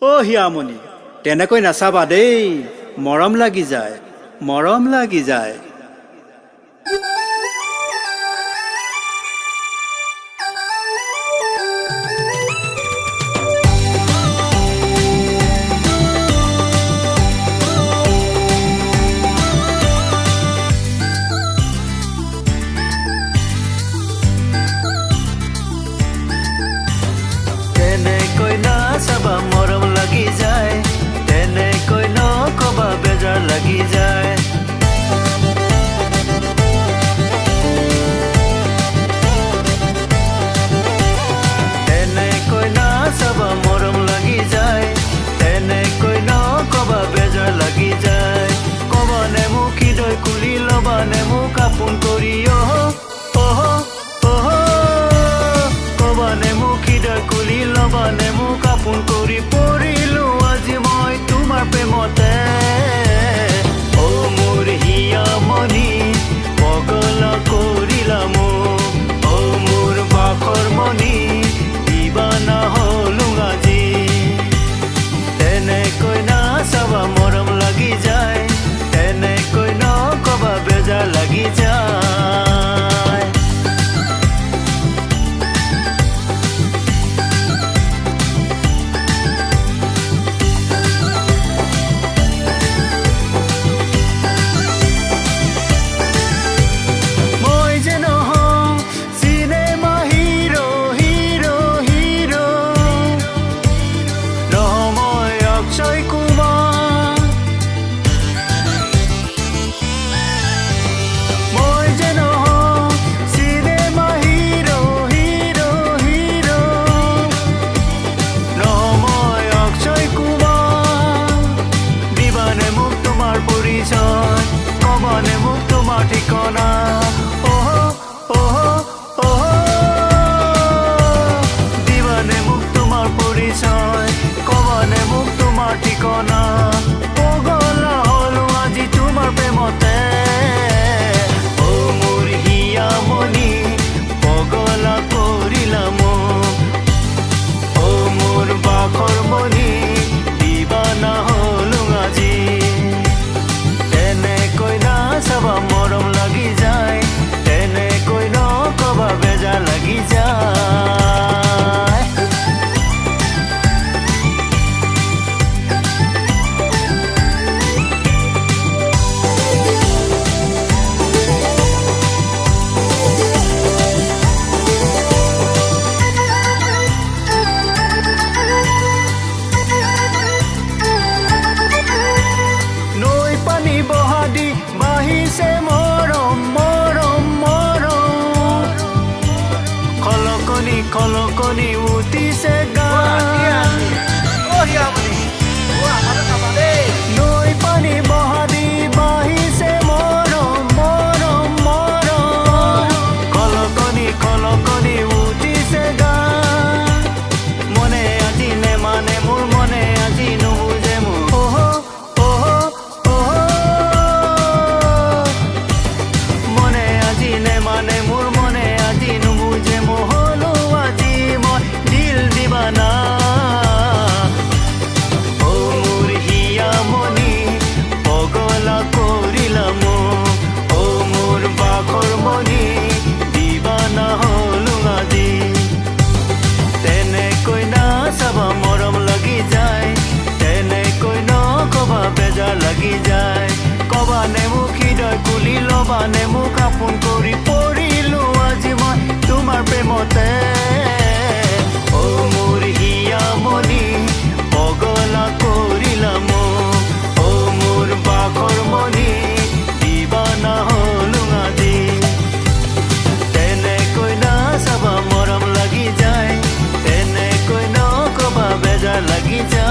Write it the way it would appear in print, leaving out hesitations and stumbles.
হিয়ামণি তেনেকৈ নাচাবা দেই, মৰম লাগি যায়, মৰম লাগি যায়। তেনেকৈ নাচাবা মৰম লাগি যায়, তেনেকৈ নকবা বেজাৰ লাগি যায়। তেনেকৈ নাচাবা মৰম লাগি যায়, তেনেকৈ নকবা বেজাৰ লাগি যায়। কবানে মোক হৃদয় খুলি লবানে মোক আপোন কৰি কবানে মোক হৃদয় খুলি লবানে মোক আপোন কৰি পৰিলো আজি মই তোমাৰ প্ৰেমতে। অ মোৰ হিয়ামণি পগলা কৰিলা মোক, অ মোৰ বাখৰ মণি দিবানা হলো আজি। তেনেকৈ নাচাবা মৰম লাগি যায়, তেনেকৈ নকবা বেজাৰ লাগি যায়। কবানে মোক তোমাৰ ঠিকনা, দিবানে মোক তোমাৰ পৰিচয়, কবানে মোক তোমাৰ ঠিকনা। পগলা হলো আজি তোমাৰ প্ৰেমতে। অ মোৰ হিয়ামণি পগলা কৰিলা মোক, অ মোৰ বাখৰ মণি দিবানা হলো আজি। তেনেকৈ নাচাবা মৰম লাগি যায়, তেনেকৈ নকবা বেজাৰ লাগি যায়। নৈ পানী বহাদি বাঢ়িছে মৰম মৰম মৰম, খলকনি খলকনি উঠিছে গান। নৈ পানী বহাদি বাঢ়িছে মৰম মৰম মৰম, খলকনি খলকনি উঠিছে গান। মনে আজি নেমানে মোৰ, মনে আজি নুবুজে মোৰ, মনে আজি নেমানে মোৰ, মনে আজি নুবুজে মোৰ। হলো আজি মই দিল দিবানা। অ মোৰ হিয়ামণি পগলা কৰিলা মোক, অ মোৰ বাখৰ মণি দিবানা হলো আজি। তেনেকৈ নাচাবা মৰম লাগি যায়, তেনেকৈ নকবা বেজাৰ লাগি যায়। কবানে মোক হৃদয় খুলি লবানে মোক আপোন কৰি পৰিলো আজি মই তোমাৰ প্ৰেমতে। অ মোৰ হিয়ামণি পগলা কৰিলা মোক, অ মোৰ বাখৰ মণি দিবানা হলো আজি। তেনেকৈ নাচাবা মৰম লাগি যায়, তেনেকৈ নকবা বেজাৰ লাগি যায়।